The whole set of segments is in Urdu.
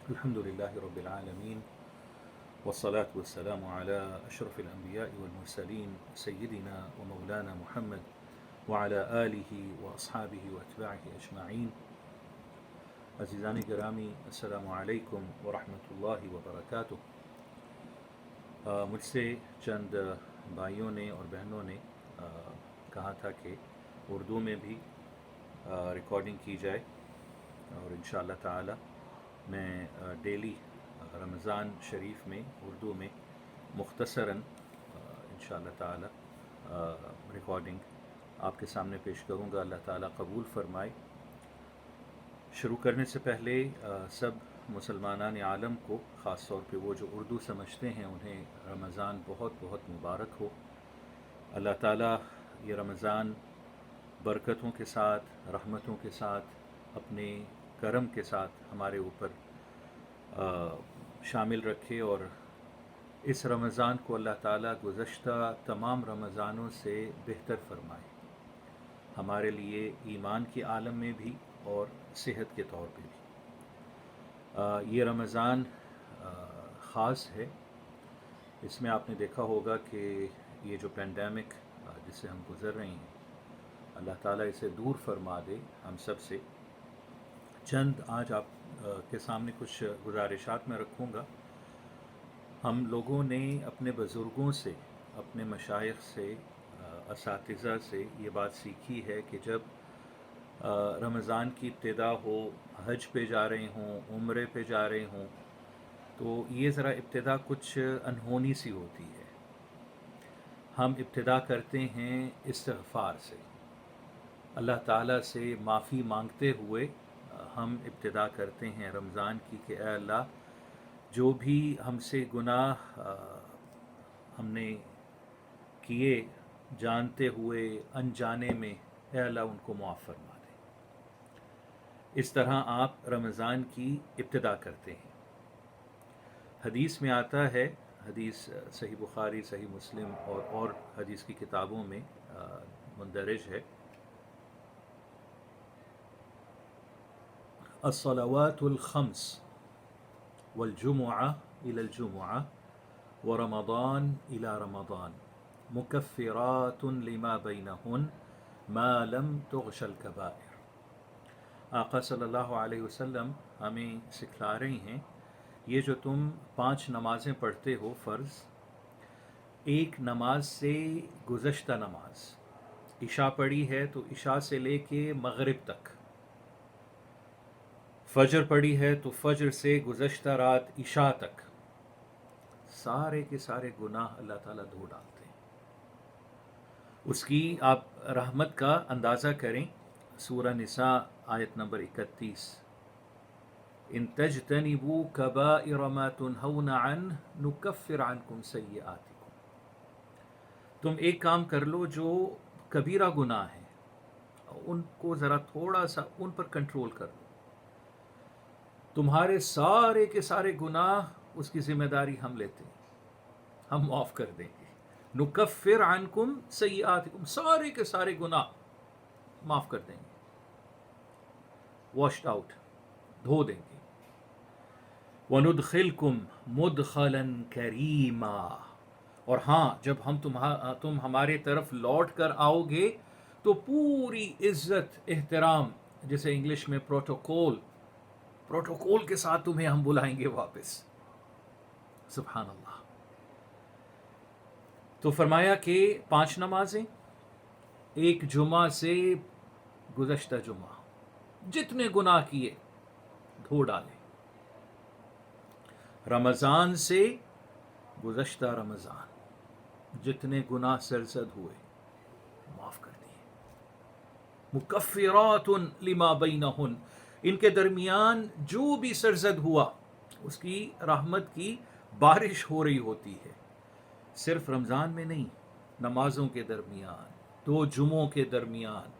الحمد لله رب العالمين والصلاة والسلام على أشرف الأنبياء والمرسلين سيدنا ومولانا محمد وعلى آله وأصحابه وأتباعه أجمعين. عزیزان گرامی، السلام علیکم ورحمۃ اللہ وبرکاتہ. مجھ سے چند بھائیوں نے اور بہنوں نے کہا تھا کہ اردو میں بھی ریکارڈنگ کی جائے، اور انشاءاللہ تعالی میں ڈیلی رمضان شریف میں اردو میں مختصراً انشاءاللہ تعالی ریکارڈنگ آپ کے سامنے پیش کروں گا. اللہ تعالی قبول فرمائے. شروع کرنے سے پہلے سب مسلمانان عالم کو، خاص طور پہ وہ جو اردو سمجھتے ہیں، انہیں رمضان بہت بہت مبارک ہو. اللہ تعالیٰ یہ رمضان برکتوں کے ساتھ، رحمتوں کے ساتھ، اپنے کرم کے ساتھ ہمارے اوپر شامل رکھے، اور اس رمضان کو اللہ تعالیٰ گزشتہ تمام رمضانوں سے بہتر فرمائے، ہمارے لیے ایمان کے عالم میں بھی اور صحت کے طور پہ بھی. یہ رمضان خاص ہے. اس میں آپ نے دیکھا ہوگا کہ یہ جو پینڈیمک جس سے ہم گزر رہے ہیں، اللہ تعالیٰ اسے دور فرما دے ہم سب سے. چند آج آپ کے سامنے کچھ گزارشات میں رکھوں گا. ہم لوگوں نے اپنے بزرگوں سے، اپنے مشائخ سے، اساتذہ سے یہ بات سیکھی ہے کہ جب رمضان کی ابتدا ہو، حج پہ جا رہے ہوں، عمرے پہ جا رہے ہوں، تو یہ ذرا ابتدا کچھ انہونی سی ہوتی ہے. ہم ابتدا کرتے ہیں استغفار سے، اللہ تعالیٰ سے معافی مانگتے ہوئے ہم ابتدا کرتے ہیں رمضان کی کہ اے اللہ، جو بھی ہم سے گناہ ہم نے کیے جانتے ہوئے انجانے میں، اے اللہ ان کو معاف فرما دے. اس طرح آپ رمضان کی ابتدا کرتے ہیں. حدیث میں آتا ہے، حدیث صحیح بخاری، صحیح مسلم اور حدیث کی کتابوں میں مندرج ہے، الصلوات الخمس والجمعہ إلى الجمعہ ورمضان إلى رمضان مکفرات لما بینہن ما لم تغش الکبائر. آقا صلی اللہ علیہ وسلم ہمیں سکھلا رہے ہیں، یہ جو تم 5 نمازیں پڑھتے ہو فرض، ایک نماز سے گزشتہ نماز، عشاء پڑھی ہے تو عشاء سے لے کے مغرب تک، فجر پڑھی ہے تو فجر سے گزشتہ رات عشاء تک، سارے کے سارے گناہ اللہ تعالیٰ دھو ڈالتے ہیں. اس کی آپ رحمت کا اندازہ کریں. سورہ نساء آیت نمبر 31، ان تجتنبوا کبائر ما تنہون عنہ نکفر عنکم سیئاتکم. تم ایک کام کر لو جو کبیرہ گناہ ہیں، ان کو ذرا تھوڑا سا ان پر کنٹرول کر لو، تمہارے سارے کے سارے گناہ اس کی ذمہ داری ہم لیتے ہیں، ہم معاف کر دیں گے. نکفر عنکم سیئاتکم، سارے کے سارے گناہ معاف کر دیں گے، واشڈ آؤٹ، دھو دیں گے. وندخلکم مدخلا کریما، اور ہاں جب تم ہمارے طرف لوٹ کر آؤ گے تو پوری عزت احترام، جسے انگلش میں پروٹوکول کے ساتھ تمہیں ہم بلائیں گے واپس. سبحان اللہ. تو فرمایا کہ 5 نمازیں، ایک جمعہ سے گزشتہ جمعہ، جتنے گناہ کیے دھو ڈالے. رمضان سے گزشتہ رمضان، جتنے گناہ سرزد ہوئے معاف کر دیے. مکفرات لما بینہن، ان کے درمیان جو بھی سرزد ہوا اس کی رحمت کی بارش ہو رہی ہوتی ہے. صرف رمضان میں نہیں، نمازوں کے درمیان، 2 جمعوں کے درمیان،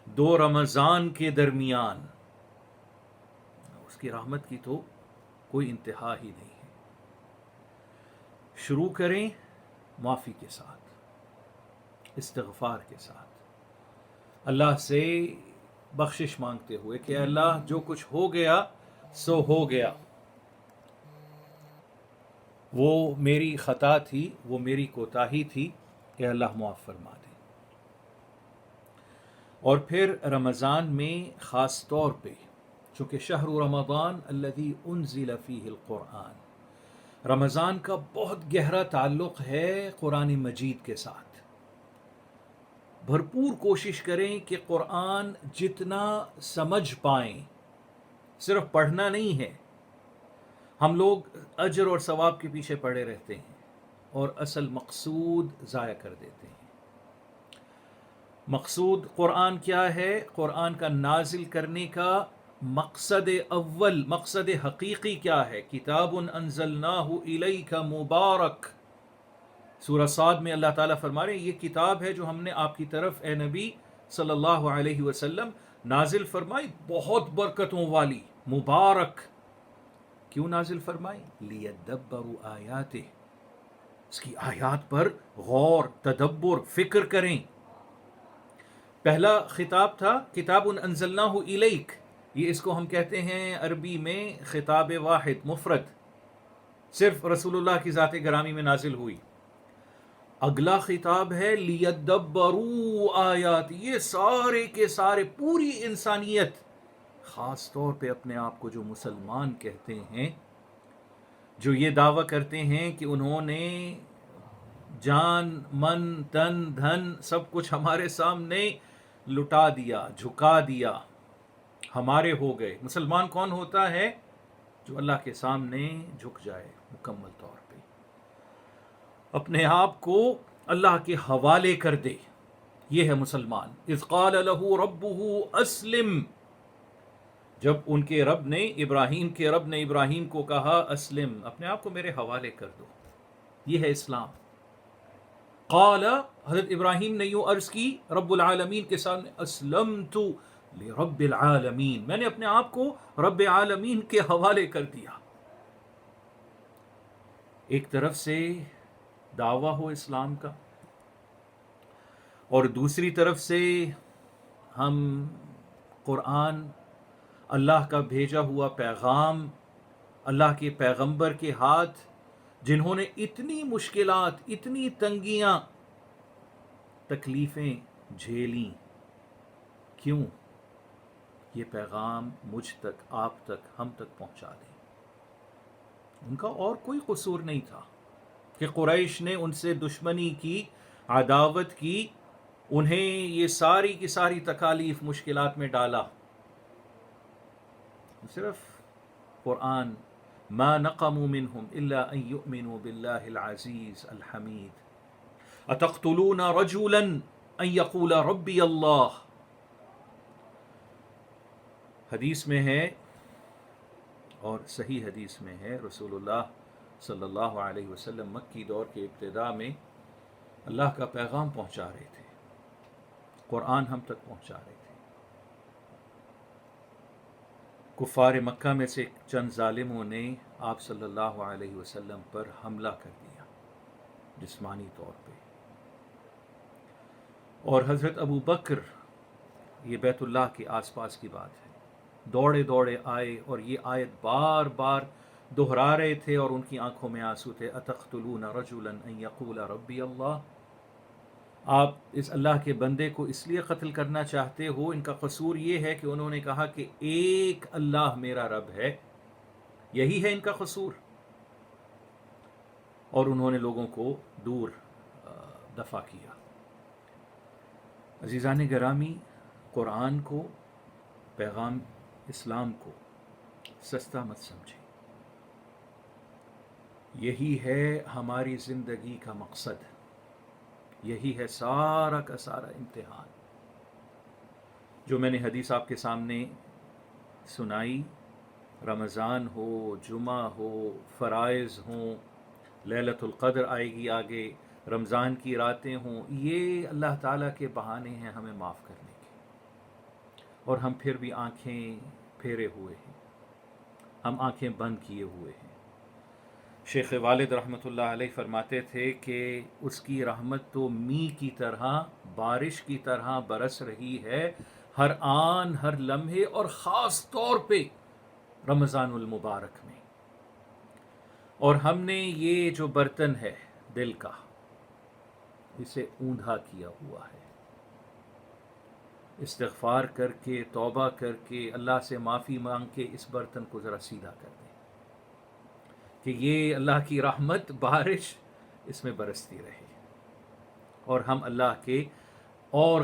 2 رمضان کے درمیان، اس کی رحمت کی تو کوئی انتہا ہی نہیں ہے. شروع کریں معافی کے ساتھ، استغفار کے ساتھ، اللہ سے بخشش مانگتے ہوئے کہ اللہ جو کچھ ہو گیا سو ہو گیا، وہ میری خطا تھی، وہ میری کوتاہی تھی، کہ اللہ معاف فرما دے۔ اور پھر رمضان میں خاص طور پہ، چونکہ شہر رمضان الذی انزل فیہ القرآن، رمضان کا بہت گہرا تعلق ہے قرآن مجید کے ساتھ۔ بھرپور کوشش کریں کہ قرآن جتنا سمجھ پائیں، صرف پڑھنا نہیں ہے۔ ہم لوگ اجر اور ثواب کے پیچھے پڑے رہتے ہیں اور اصل مقصود ضائع کر دیتے ہیں۔ مقصود قرآن کیا ہے؟ قرآن کا نازل کرنے کا مقصد اول، مقصد حقیقی کیا ہے؟ کتاب انزلناہ الیک مبارک۔ سورہ صاد میں اللہ تعالیٰ فرما رہے ہیں یہ کتاب ہے جو ہم نے آپ کی طرف اے نبی صلی اللہ علیہ وسلم نازل فرمائی، بہت برکتوں والی، مبارک۔ کیوں نازل فرمائی؟ لیدبروا آیاتہ، اس کی آیات پر غور، تدبر، فکر کریں۔ پہلا خطاب تھا کتاب انزلناہ الیک، یہ اس کو ہم کہتے ہیں عربی میں خطاب واحد، مفرد، صرف رسول اللہ کی ذات گرامی میں نازل ہوئی۔ اگلا خطاب ہے لیدبروا آیات، یہ سارے کے سارے، پوری انسانیت، خاص طور پہ اپنے آپ کو جو مسلمان کہتے ہیں، جو یہ دعویٰ کرتے ہیں کہ انہوں نے جان، من، تن، دھن سب کچھ ہمارے سامنے لٹا دیا، جھکا دیا، ہمارے ہو گئے۔ مسلمان کون ہوتا ہے؟ جو اللہ کے سامنے جھک جائے مکمل طور پہ، اپنے آپ کو اللہ کے حوالے کر دے، یہ ہے مسلمان۔ اذ قال له ربه اسلم، جب ان کے رب نے، ابراہیم کے رب نے ابراہیم کو کہا اسلم، اپنے آپ کو میرے حوالے کر دو، یہ ہے اسلام۔ قال، حضرت ابراہیم نے یوں عرض کی رب العالمین کے سامنے، اسلمت لرب العالمین، میں نے اپنے آپ کو رب عالمین کے حوالے کر دیا۔ ایک طرف سے دعویٰ ہو اسلام کا، اور دوسری طرف سے ہم قرآن، اللہ کا بھیجا ہوا پیغام، اللہ کے پیغمبر کے ہاتھ، جنہوں نے اتنی مشکلات، اتنی تنگیاں، تکلیفیں جھیلیں، کیوں؟ یہ پیغام مجھ تک، آپ تک، ہم تک پہنچا دیں۔ ان کا اور کوئی قصور نہیں تھا کہ قریش نے ان سے دشمنی کی، عداوت کی، انہیں یہ ساری کی ساری تکالیف، مشکلات میں ڈالا۔ صرف قرآن، ما نقموا منهم الا ان يؤمنوا بالله العزيز الحميد اتقتلون رجلا ان يقول ربي الله۔ حدیث میں ہے، اور صحیح حدیث میں ہے، رسول اللہ صلی اللہ علیہ وسلم مکی دور کے ابتداء میں اللہ کا پیغام پہنچا رہے تھے، قرآن ہم تک پہنچا رہے تھے۔ کفار مکہ میں سے چند ظالموں نے آپ صلی اللہ علیہ وسلم پر حملہ کر دیا جسمانی طور پہ، اور حضرت ابو بکر، یہ بیت اللہ کے آس پاس کی بات ہے، دوڑے دوڑے آئے اور یہ آیت بار بار دہرا رہے تھے، اور ان کی آنکھوں میں آنسو تھے۔ اتقتلون رجلا ان یقول ربی اللہ، آپ اس اللہ کے بندے کو اس لیے قتل کرنا چاہتے ہو؟ ان کا قصور یہ ہے کہ انہوں نے کہا کہ ایک اللہ میرا رب ہے، یہی ہے ان کا قصور، اور انہوں نے لوگوں کو دور دفع کیا۔ عزیزان گرامی، قرآن کو، پیغام اسلام کو سستا مت سمجھیں، یہی ہے ہماری زندگی کا مقصد، یہی ہے سارا کا سارا امتحان۔ جو میں نے حدیث آپ کے سامنے سنائی، رمضان ہو، جمعہ ہو، فرائض ہوں، لیلۃ القدر آئے گی آگے، رمضان کی راتیں ہوں، یہ اللہ تعالیٰ کے بہانے ہیں ہمیں معاف کرنے کے، اور ہم پھر بھی آنکھیں پھیرے ہوئے ہیں، ہم آنکھیں بند کیے ہوئے ہیں۔ شیخ والد رحمۃ اللہ علیہ فرماتے تھے کہ اس کی رحمت تو می کی طرح، بارش کی طرح برس رہی ہے ہر آن، ہر لمحے، اور خاص طور پہ رمضان المبارک میں۔ اور ہم نے یہ جو برتن ہے دل کا، اسے اوندا کیا ہوا ہے، استغفار کر کے، توبہ کر کے، اللہ سے معافی مانگ کے اس برتن کو ذرا سیدھا کر دیں کہ یہ اللہ کی رحمت بارش اس میں برستی رہے، اور ہم اللہ کے اور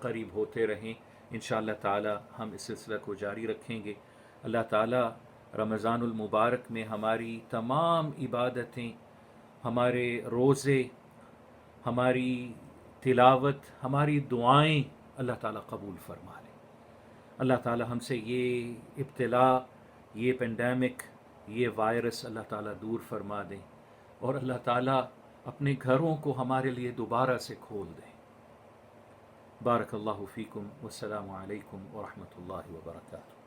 قریب ہوتے رہیں۔ انشاءاللہ تعالی ہم اس سلسلہ کو جاری رکھیں گے۔ اللہ تعالی رمضان المبارک میں ہماری تمام عبادتیں، ہمارے روزے، ہماری تلاوت، ہماری دعائیں اللہ تعالیٰ قبول فرما لے۔ اللہ تعالیٰ ہم سے یہ ابتلا، یہ پینڈیمک، یہ وائرس اللہ تعالیٰ دور فرما دیں، اور اللہ تعالیٰ اپنے گھروں کو ہمارے لیے دوبارہ سے کھول دیں۔ بارک اللہ فیکم، والسلام علیکم ورحمۃ اللہ وبرکاتہ۔